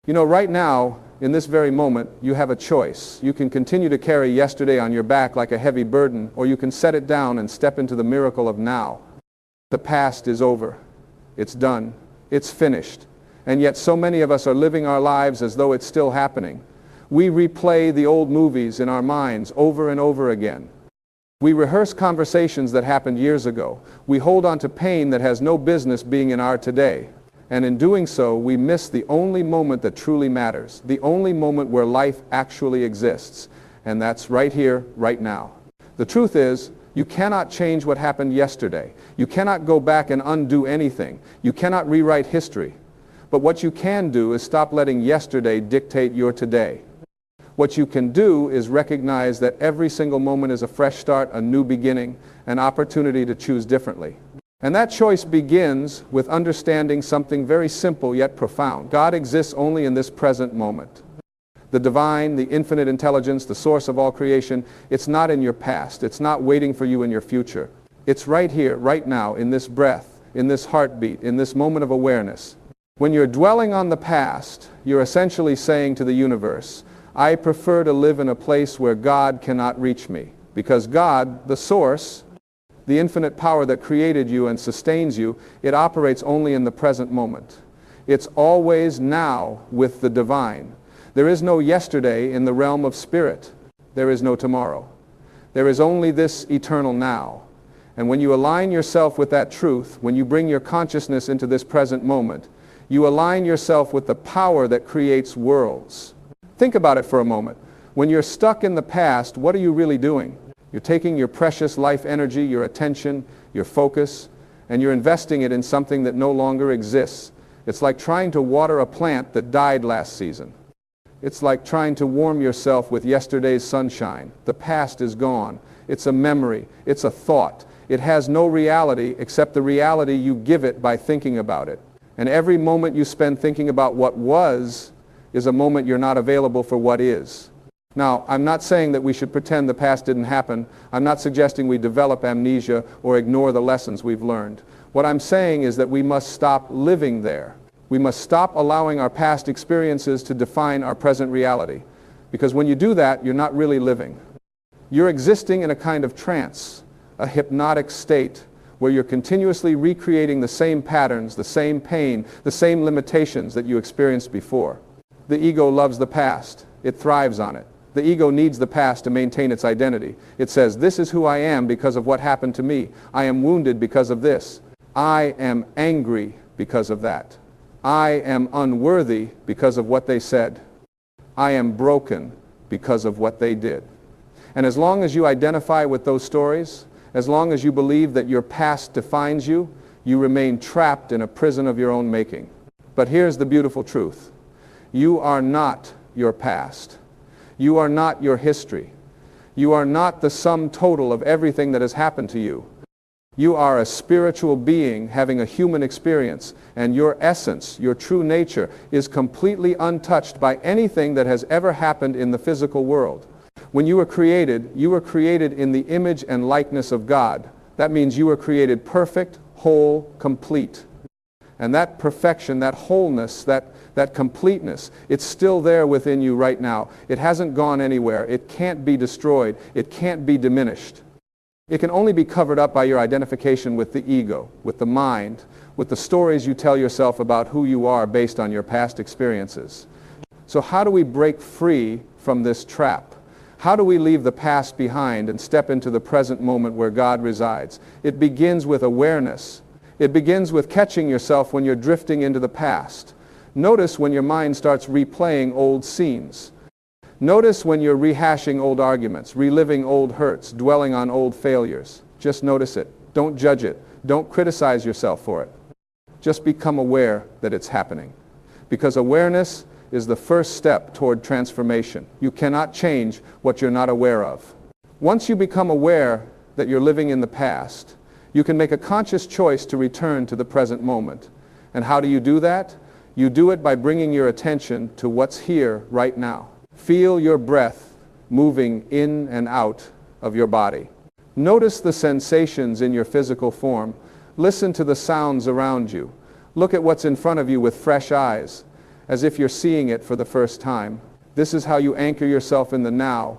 You know, right now, in this very moment, you have a choice. You can continue to carry yesterday on your back like a heavy burden, or you can set it down and step into the miracle of now. The past is over. It's done. It's finished. And yet so many of us are living our lives as though it's still happening. We replay the old movies in our minds over and over again. We rehearse conversations that happened years ago. We hold on to pain that has no business being in our today. And in doing so, we miss the only moment that truly matters, the only moment where life actually exists. And that's right here, right now. The truth is, you cannot change what happened yesterday. You cannot go back and undo anything. You cannot rewrite history. But what you can do is stop letting yesterday dictate your today. What you can do is recognize that every single moment is a fresh start, a new beginning, an opportunity to choose differently. And that choice begins with understanding something very simple yet profound. God exists only in this present moment. The divine, the infinite intelligence, the source of all creation, it's not in your past. It's not waiting for you in your future. It's right here, right now, in this breath, in this heartbeat, in this moment of awareness. When you're dwelling on the past, you're essentially saying to the universe, I prefer to live in a place where God cannot reach me. Because God, the source, the infinite power that created you and sustains you, it operates only in the present moment. It's always now with the divine. There is no yesterday in the realm of spirit. There is no tomorrow. There is only this eternal now. And when you align yourself with that truth, when you bring your consciousness into this present moment, you align yourself with the power that creates worlds. Think about it for a moment. When you're stuck in the past, what are you really doing? You're taking your precious life energy, your attention, your focus, and you're investing it in something that no longer exists. It's like trying to water a plant that died last season. It's like trying to warm yourself with yesterday's sunshine. The past is gone. It's a memory. It's a thought. It has no reality except the reality you give it by thinking about it. And every moment you spend thinking about what was is a moment you're not available for what is. Now, I'm not saying that we should pretend the past didn't happen. I'm not suggesting we develop amnesia or ignore the lessons we've learned. What I'm saying is that we must stop living there. We must stop allowing our past experiences to define our present reality. Because when you do that, you're not really living. You're existing in a kind of trance, a hypnotic state, where you're continuously recreating the same patterns, the same pain, the same limitations that you experienced before. The ego loves the past. It thrives on it. The ego needs the past to maintain its identity. It says, this is who I am because of what happened to me. I am wounded because of this. I am angry because of that. I am unworthy because of what they said. I am broken because of what they did. And as long as you identify with those stories, as long as you believe that your past defines you, you remain trapped in a prison of your own making. But here's the beautiful truth. You are not your past. You are not your history. You are not the sum total of everything that has happened to you. You are a spiritual being having a human experience, and your essence, your true nature, is completely untouched by anything that has ever happened in the physical world. When you were created in the image and likeness of God. That means you were created perfect, whole, complete. And that perfection, that wholeness, that completeness, it's still there within you right now. It hasn't gone anywhere. It can't be destroyed. It can't be diminished. It can only be covered up by your identification with the ego, with the mind, with the stories you tell yourself about who you are based on your past experiences. So how do we break free from this trap? How do we leave the past behind and step into the present moment where God resides? It begins with awareness. It begins with catching yourself when you're drifting into the past. Notice when your mind starts replaying old scenes. Notice when you're rehashing old arguments, reliving old hurts, dwelling on old failures. Just notice it. Don't judge it. Don't criticize yourself for it. Just become aware that it's happening. Because awareness is the first step toward transformation. You cannot change what you're not aware of. Once you become aware that you're living in the past, you can make a conscious choice to return to the present moment. And how do you do that? You do it by bringing your attention to what's here right now. Feel your breath moving in and out of your body. Notice the sensations in your physical form. Listen to the sounds around you. Look at what's in front of you with fresh eyes. as if you're seeing it for the first time. This is how you anchor yourself in the now.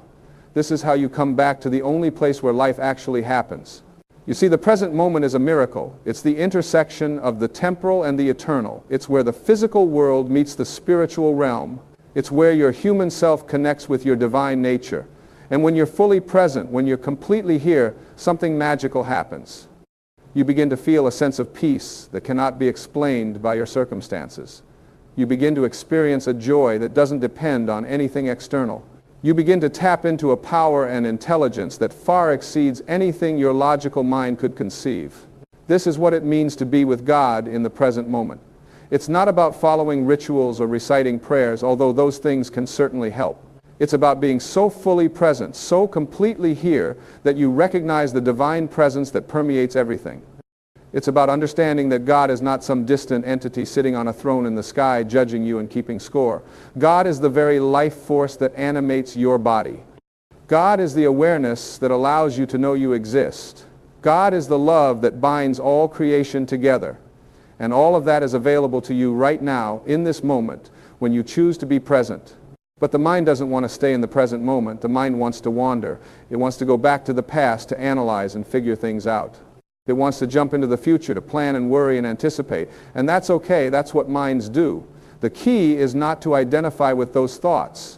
This is how you come back to the only place where life actually happens. You see, the present moment is a miracle. It's the intersection of the temporal and the eternal. It's where the physical world meets the spiritual realm. It's where your human self connects with your divine nature. And when you're fully present, when you're completely here, something magical happens. You begin to feel a sense of peace that cannot be explained by your circumstances. You begin to experience a joy that doesn't depend on anything external. You begin to tap into a power and intelligence that far exceeds anything your logical mind could conceive. This is what it means to be with God in the present moment. It's not about following rituals or reciting prayers, although those things can certainly help. It's about being so fully present, so completely here, that you recognize the divine presence that permeates everything. It's about understanding that God is not some distant entity sitting on a throne in the sky judging you and keeping score. God is the very life force that animates your body. God is the awareness that allows you to know you exist. God is the love that binds all creation together. And all of that is available to you right now, in this moment, when you choose to be present. But the mind doesn't want to stay in the present moment. The mind wants to wander. It wants to go back to the past to analyze and figure things out. It wants to jump into the future to plan and worry and anticipate. And that's okay. That's what minds do. The key is not to identify with those thoughts.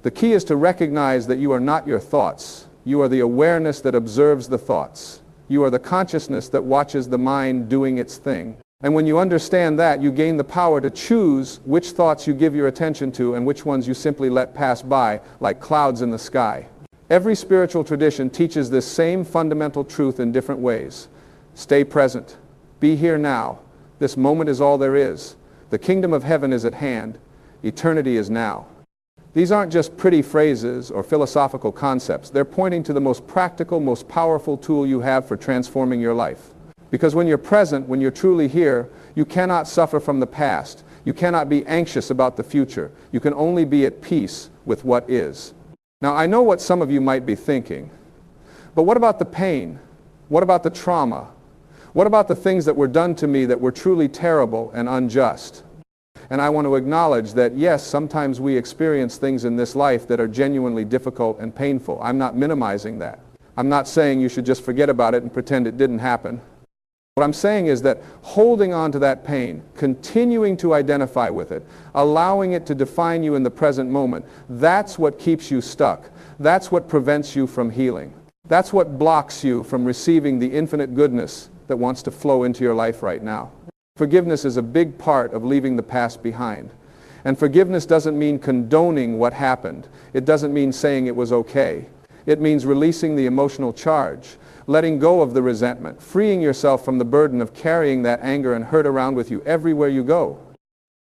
The key is to recognize that you are not your thoughts. You are the awareness that observes the thoughts. You are the consciousness that watches the mind doing its thing. And when you understand that, you gain the power to choose which thoughts you give your attention to and which ones you simply let pass by, like clouds in the sky. Every spiritual tradition teaches this same fundamental truth in different ways. Stay present. Be here now. This moment is all there is. The kingdom of heaven is at hand. Eternity is now. These aren't just pretty phrases or philosophical concepts. They're pointing to the most practical, most powerful tool you have for transforming your life. Because when you're present, when you're truly here, you cannot suffer from the past. You cannot be anxious about the future. You can only be at peace with what is. Now, I know what some of you might be thinking, but what about the pain? What about the trauma? What about the things that were done to me that were truly terrible and unjust? And I want to acknowledge that, yes, sometimes we experience things in this life that are genuinely difficult and painful. I'm not minimizing that. I'm not saying you should just forget about it and pretend it didn't happen. What I'm saying is that holding on to that pain, continuing to identify with it, allowing it to define you in the present moment, that's what keeps you stuck. That's what prevents you from healing. That's what blocks you from receiving the infinite goodness that wants to flow into your life right now. Forgiveness is a big part of leaving the past behind. And forgiveness doesn't mean condoning what happened. It doesn't mean saying it was okay. It means releasing the emotional charge, letting go of the resentment, freeing yourself from the burden of carrying that anger and hurt around with you everywhere you go.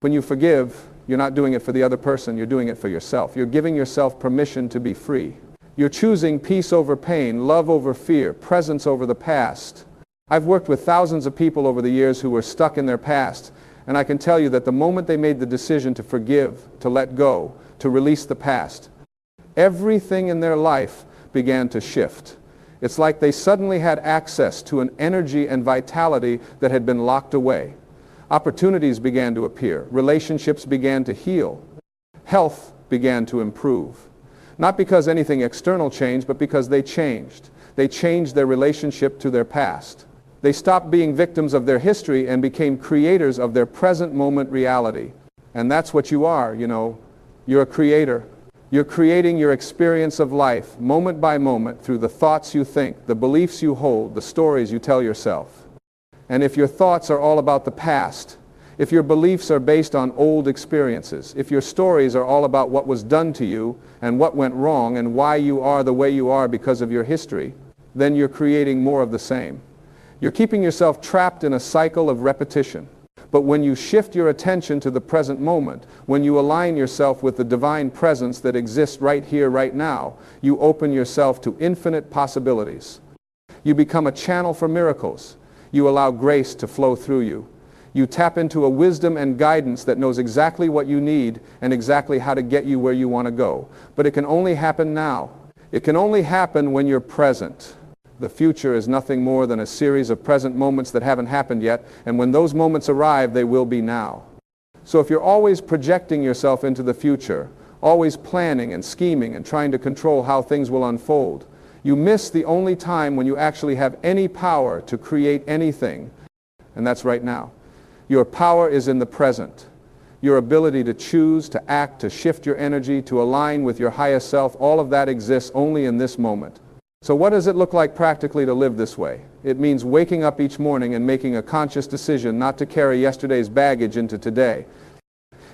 When you forgive, you're not doing it for the other person, you're doing it for yourself. You're giving yourself permission to be free. You're choosing peace over pain, love over fear, presence over the past. I've worked with thousands of people over the years who were stuck in their past, and I can tell you that the moment they made the decision to forgive, to let go, to release the past, everything in their life began to shift. It's like they suddenly had access to an energy and vitality that had been locked away. Opportunities began to appear. Relationships began to heal. Health began to improve. Not because anything external changed, but because they changed. They changed their relationship to their past. They stopped being victims of their history and became creators of their present moment reality. And that's what you are, you know. You're a creator. You're creating your experience of life, moment by moment, through the thoughts you think, the beliefs you hold, the stories you tell yourself. And if your thoughts are all about the past, if your beliefs are based on old experiences, if your stories are all about what was done to you and what went wrong and why you are the way you are because of your history, then you're creating more of the same. You're keeping yourself trapped in a cycle of repetition. But when you shift your attention to the present moment, when you align yourself with the divine presence that exists right here, right now, you open yourself to infinite possibilities. You become a channel for miracles. You allow grace to flow through you. You tap into a wisdom and guidance that knows exactly what you need and exactly how to get you where you want to go. But it can only happen now. It can only happen when you're present. The future is nothing more than a series of present moments that haven't happened yet, and when those moments arrive, they will be now. So if you're always projecting yourself into the future, always planning and scheming and trying to control how things will unfold, you miss the only time when you actually have any power to create anything, and that's right now. Your power is in the present. Your ability to choose, to act, to shift your energy, to align with your highest self, all of that exists only in this moment. So what does it look like practically to live this way? It means waking up each morning and making a conscious decision not to carry yesterday's baggage into today.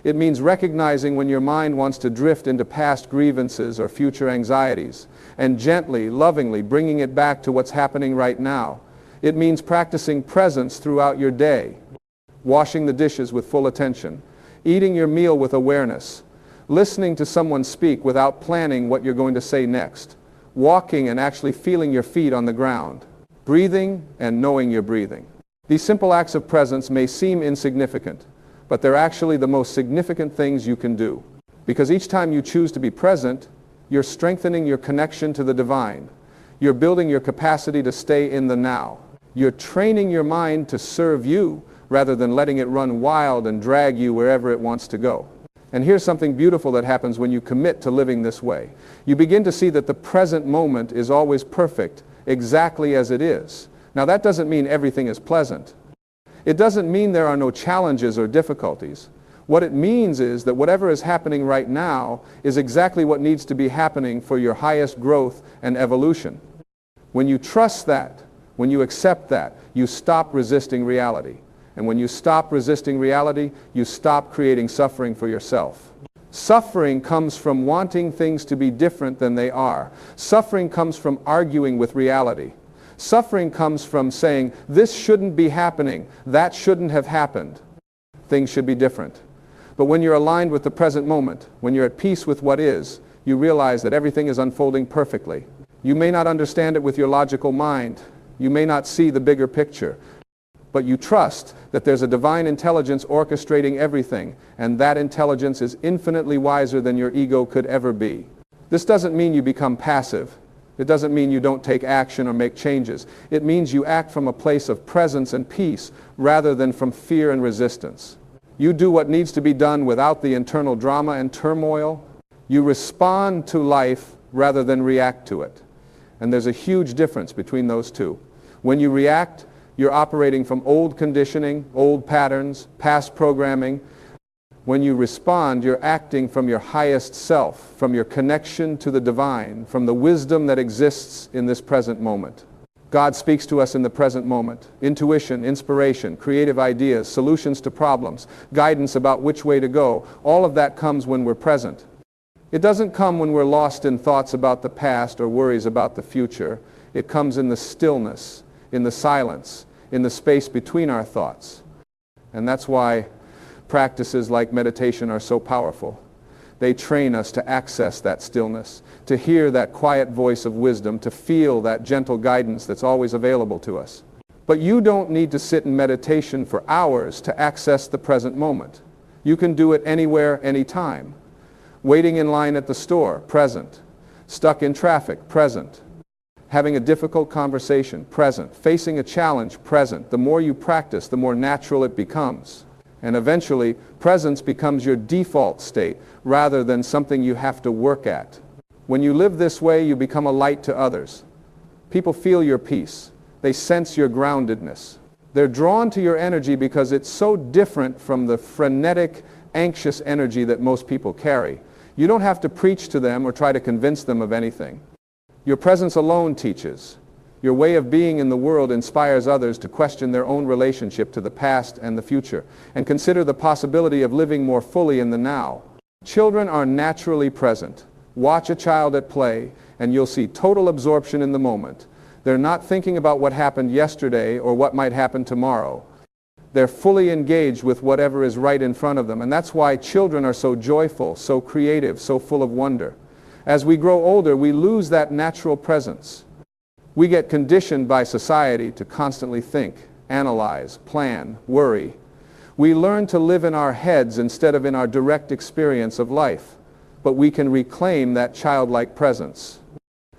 It means recognizing when your mind wants to drift into past grievances or future anxieties, and gently, lovingly bringing it back to what's happening right now. It means practicing presence throughout your day, washing the dishes with full attention, eating your meal with awareness, listening to someone speak without planning what you're going to say next, walking and actually feeling your feet on the ground, breathing and knowing you're breathing. These simple acts of presence may seem insignificant, but they're actually the most significant things you can do. Because each time you choose to be present, you're strengthening your connection to the divine. You're building your capacity to stay in the now. You're training your mind to serve you rather than letting it run wild and drag you wherever it wants to go. And here's something beautiful that happens when you commit to living this way. You begin to see that the present moment is always perfect, exactly as it is. Now that doesn't mean everything is pleasant. It doesn't mean there are no challenges or difficulties. What it means is that whatever is happening right now is exactly what needs to be happening for your highest growth and evolution. When you trust that, when you accept that, you stop resisting reality. And when you stop resisting reality, you stop creating suffering for yourself. Suffering comes from wanting things to be different than they are. Suffering comes from arguing with reality. Suffering comes from saying, this shouldn't be happening, that shouldn't have happened. Things should be different. But when you're aligned with the present moment, when you're at peace with what is, you realize that everything is unfolding perfectly. You may not understand it with your logical mind. You may not see the bigger picture. But you trust that there's a divine intelligence orchestrating everything, and that intelligence is infinitely wiser than your ego could ever be. This doesn't mean you become passive. It doesn't mean you don't take action or make changes. It means you act from a place of presence and peace rather than from fear and resistance. You do what needs to be done without the internal drama and turmoil. You respond to life rather than react to it. And there's a huge difference between those two. When you react, you're operating from old conditioning, old patterns, past programming. When you respond, you're acting from your highest self, from your connection to the divine, from the wisdom that exists in this present moment. God speaks to us in the present moment. Intuition, inspiration, creative ideas, solutions to problems, guidance about which way to go. All of that comes when we're present. It doesn't come when we're lost in thoughts about the past or worries about the future. It comes in the stillness, in the silence, in the space between our thoughts. And that's why practices like meditation are so powerful. They train us to access that stillness, to hear that quiet voice of wisdom, to feel that gentle guidance that's always available to us. But you don't need to sit in meditation for hours to access the present moment. You can do it anywhere, anytime. Waiting in line at the store, present. Stuck in traffic, present. Having a difficult conversation, present. Facing a challenge, present. The more you practice, the more natural it becomes. And eventually, presence becomes your default state rather than something you have to work at. When you live this way, you become a light to others. People feel your peace. They sense your groundedness. They're drawn to your energy because it's so different from the frenetic, anxious energy that most people carry. You don't have to preach to them or try to convince them of anything. Your presence alone teaches. Your way of being in the world inspires others to question their own relationship to the past and the future, and consider the possibility of living more fully in the now. Children are naturally present. Watch a child at play, and you'll see total absorption in the moment. They're not thinking about what happened yesterday or what might happen tomorrow. They're fully engaged with whatever is right in front of them, and that's why children are so joyful, so creative, so full of wonder. As we grow older, we lose that natural presence. We get conditioned by society to constantly think, analyze, plan, worry. We learn to live in our heads instead of in our direct experience of life. But we can reclaim that childlike presence.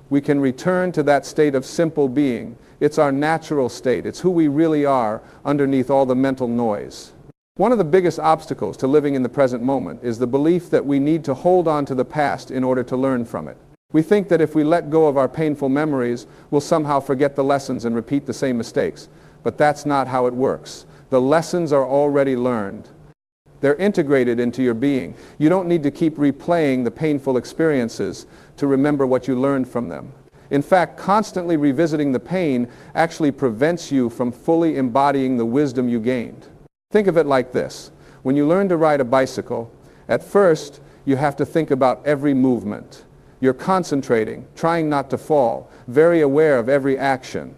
We can return to that state of simple being. It's our natural state. It's who we really are underneath all the mental noise. One of the biggest obstacles to living in the present moment is the belief that we need to hold on to the past in order to learn from it. We think that if we let go of our painful memories, we'll somehow forget the lessons and repeat the same mistakes. But that's not how it works. The lessons are already learned. They're integrated into your being. You don't need to keep replaying the painful experiences to remember what you learned from them. In fact, constantly revisiting the pain actually prevents you from fully embodying the wisdom you gained. Think of it like this. When you learn to ride a bicycle, at first you have to think about every movement. You're concentrating, trying not to fall, very aware of every action.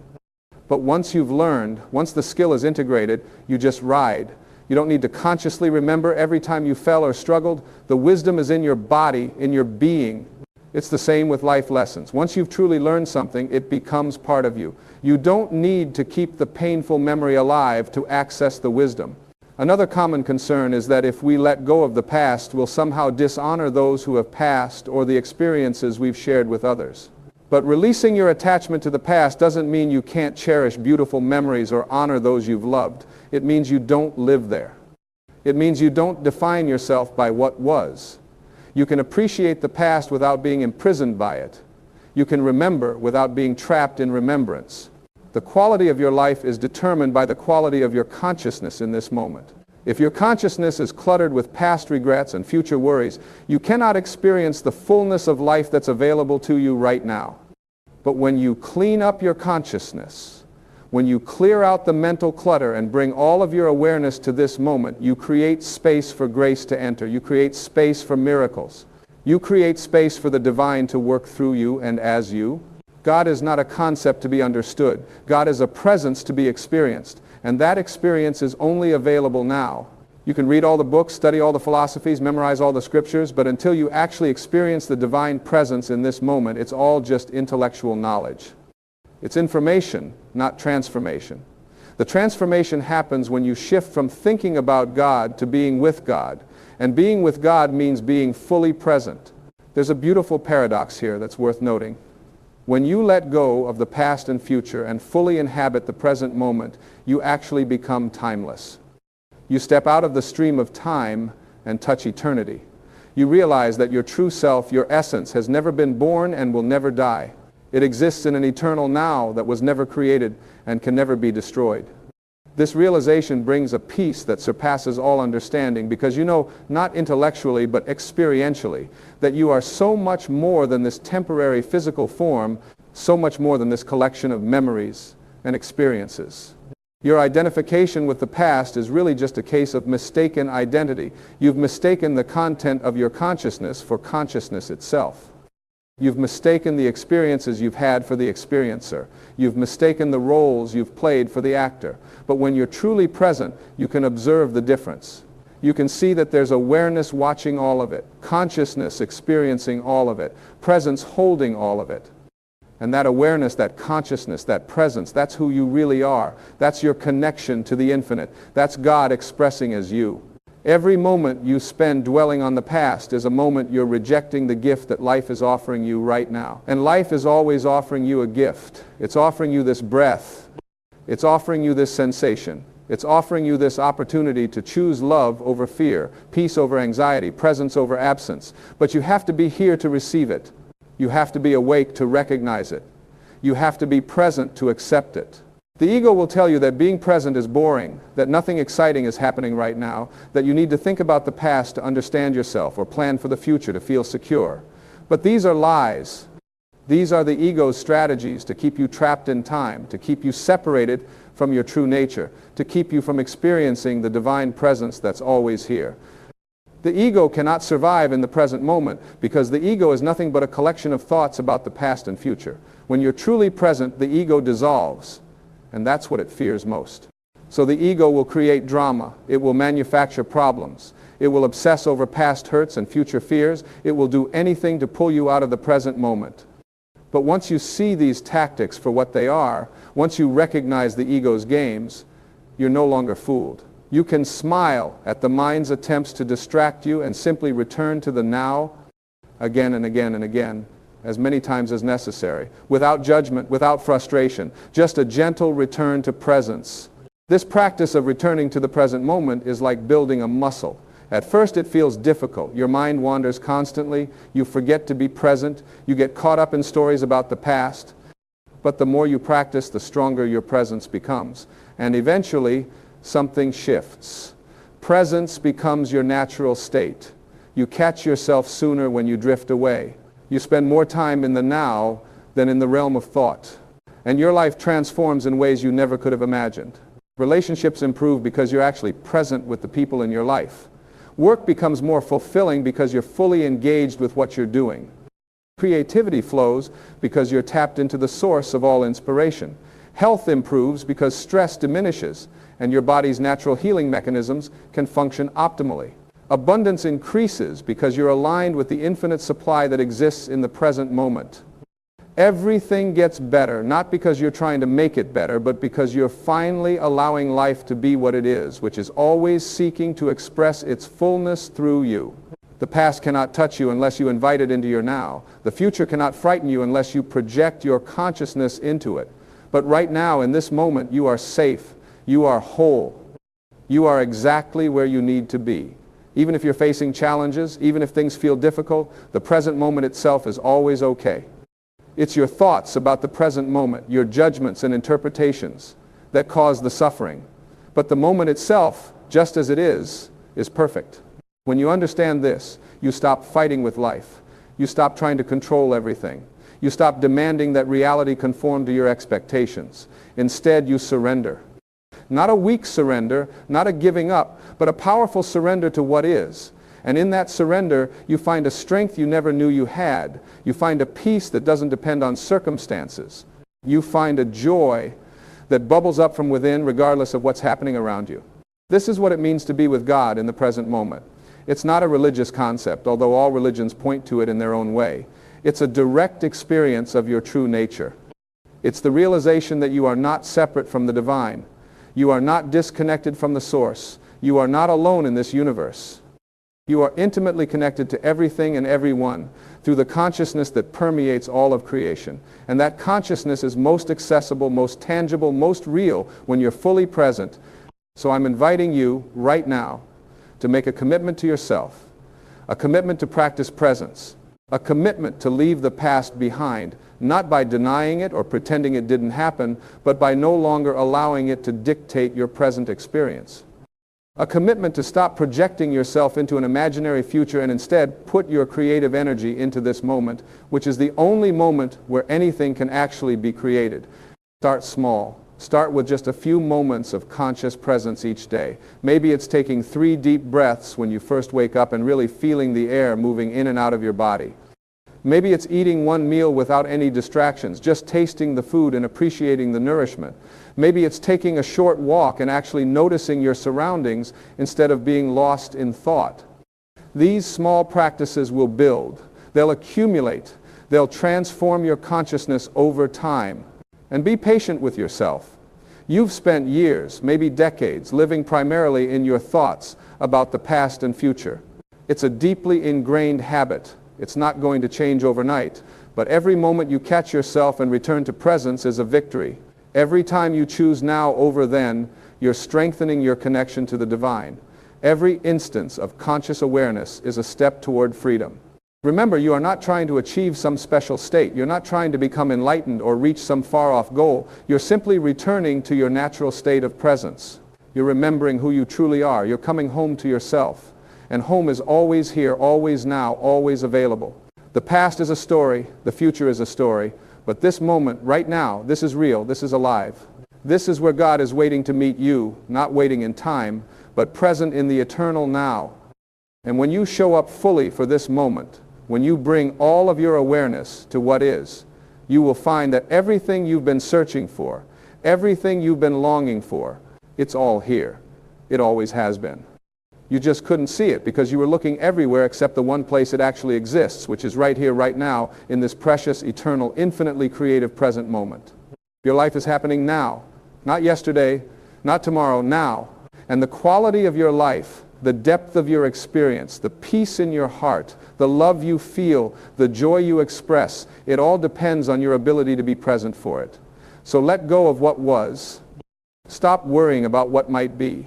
But once you've learned, once the skill is integrated, you just ride. You don't need to consciously remember every time you fell or struggled. The wisdom is in your body, in your being. It's the same with life lessons. Once you've truly learned something, it becomes part of you. You don't need to keep the painful memory alive to access the wisdom. Another common concern is that if we let go of the past, we'll somehow dishonor those who have passed or the experiences we've shared with others. But releasing your attachment to the past doesn't mean you can't cherish beautiful memories or honor those you've loved. It means you don't live there. It means you don't define yourself by what was. You can appreciate the past without being imprisoned by it. You can remember without being trapped in remembrance. The quality of your life is determined by the quality of your consciousness in this moment. If your consciousness is cluttered with past regrets and future worries, you cannot experience the fullness of life that's available to you right now. But when you clean up your consciousness, when you clear out the mental clutter and bring all of your awareness to this moment, you create space for grace to enter. You create space for miracles. You create space for the divine to work through you and as you. God is not a concept to be understood. God is a presence to be experienced. And that experience is only available now. You can read all the books, study all the philosophies, memorize all the scriptures, but until you actually experience the divine presence in this moment, it's all just intellectual knowledge. It's information, not transformation. The transformation happens when you shift from thinking about God to being with God. And being with God means being fully present. There's a beautiful paradox here that's worth noting. When you let go of the past and future and fully inhabit the present moment, you actually become timeless. You step out of the stream of time and touch eternity. You realize that your true self, your essence, has never been born and will never die. It exists in an eternal now that was never created and can never be destroyed. This realization brings a peace that surpasses all understanding because you know, not intellectually but experientially, that you are so much more than this temporary physical form, so much more than this collection of memories and experiences. Your identification with the past is really just a case of mistaken identity. You've mistaken the content of your consciousness for consciousness itself. You've mistaken the experiences you've had for the experiencer. You've mistaken the roles you've played for the actor. But when you're truly present, you can observe the difference. You can see that there's awareness watching all of it, consciousness experiencing all of it, presence holding all of it. And that awareness, that consciousness, that presence, that's who you really are. That's your connection to the infinite. That's God expressing as you. Every moment you spend dwelling on the past is a moment you're rejecting the gift that life is offering you right now. And life is always offering you a gift. It's offering you this breath. It's offering you this sensation. It's offering you this opportunity to choose love over fear, peace over anxiety, presence over absence. But you have to be here to receive it. You have to be awake to recognize it. You have to be present to accept it. The ego will tell you that being present is boring, that nothing exciting is happening right now, that you need to think about the past to understand yourself or plan for the future to feel secure. But these are lies. These are the ego's strategies to keep you trapped in time, to keep you separated from your true nature, to keep you from experiencing the divine presence that's always here. The ego cannot survive in the present moment because the ego is nothing but a collection of thoughts about the past and future. When you're truly present, the ego dissolves. And that's what it fears most. So the ego will create drama. It will manufacture problems. It will obsess over past hurts and future fears. It will do anything to pull you out of the present moment. But once you see these tactics for what they are, once you recognize the ego's games, you're no longer fooled. You can smile at the mind's attempts to distract you and simply return to the now again and again and again, as many times as necessary, without judgment, without frustration, just a gentle return to presence. This practice of returning to the present moment is like building a muscle. At first it feels difficult. Your mind wanders constantly. You forget to be present. You get caught up in stories about the past. But the more you practice, the stronger your presence becomes. And eventually, something shifts. Presence becomes your natural state. You catch yourself sooner when you drift away. You spend more time in the now than in the realm of thought. And your life transforms in ways you never could have imagined. Relationships improve because you're actually present with the people in your life. Work becomes more fulfilling because you're fully engaged with what you're doing. Creativity flows because you're tapped into the source of all inspiration. Health improves because stress diminishes and your body's natural healing mechanisms can function optimally. Abundance increases because you're aligned with the infinite supply that exists in the present moment. Everything gets better, not because you're trying to make it better, but because you're finally allowing life to be what it is, which is always seeking to express its fullness through you. The past cannot touch you unless you invite it into your now. The future cannot frighten you unless you project your consciousness into it. But right now, in this moment, you are safe. You are whole. You are exactly where you need to be. Even if you're facing challenges, even if things feel difficult, the present moment itself is always okay. It's your thoughts about the present moment, your judgments and interpretations that cause the suffering. But the moment itself, just as it is perfect. When you understand this, you stop fighting with life. You stop trying to control everything. You stop demanding that reality conform to your expectations. Instead, you surrender. Not a weak surrender, not a giving up, but a powerful surrender to what is. And in that surrender, you find a strength you never knew you had. You find a peace that doesn't depend on circumstances. You find a joy that bubbles up from within regardless of what's happening around you. This is what it means to be with God in the present moment. It's not a religious concept, although all religions point to it in their own way. It's a direct experience of your true nature. It's the realization that you are not separate from the divine. You are not disconnected from the source. You are not alone in this universe. You are intimately connected to everything and everyone through the consciousness that permeates all of creation. And that consciousness is most accessible, most tangible, most real when you're fully present. So I'm inviting you right now to make a commitment to yourself, a commitment to practice presence, a commitment to leave the past behind, not by denying it or pretending it didn't happen, but by no longer allowing it to dictate your present experience. A commitment to stop projecting yourself into an imaginary future and instead put your creative energy into this moment, which is the only moment where anything can actually be created. Start small. Start with just a few moments of conscious presence each day. Maybe it's taking 3 deep breaths when you first wake up and really feeling the air moving in and out of your body. Maybe it's eating one meal without any distractions, just tasting the food and appreciating the nourishment. Maybe it's taking a short walk and actually noticing your surroundings instead of being lost in thought. These small practices will build. They'll accumulate. They'll transform your consciousness over time. And be patient with yourself. You've spent years, maybe decades, living primarily in your thoughts about the past and future. It's a deeply ingrained habit. It's not going to change overnight. But every moment you catch yourself and return to presence is a victory. Every time you choose now over then, you're strengthening your connection to the divine. Every instance of conscious awareness is a step toward freedom. Remember, you are not trying to achieve some special state. You're not trying to become enlightened or reach some far-off goal. You're simply returning to your natural state of presence. You're remembering who you truly are. You're coming home to yourself. And home is always here, always now, always available. The past is a story. The future is a story. But this moment, right now, this is real. This is alive. This is where God is waiting to meet you, not waiting in time, but present in the eternal now. And when you show up fully for this moment, when you bring all of your awareness to what is, you will find that everything you've been searching for, everything you've been longing for, it's all here. It always has been. You just couldn't see it because you were looking everywhere except the one place it actually exists, which is right here, right now, in this precious, eternal, infinitely creative present moment. Your life is happening now, not yesterday, not tomorrow, now. And the quality of your life, the depth of your experience, the peace in your heart, the love you feel, the joy you express, it all depends on your ability to be present for it. So let go of what was. Stop worrying about what might be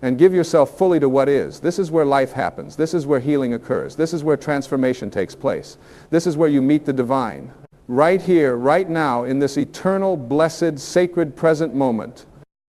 and give yourself fully to what is. This is where life happens. This is where healing occurs. This is where transformation takes place. This is where you meet the divine. Right here, right now, in this eternal, blessed, sacred present moment,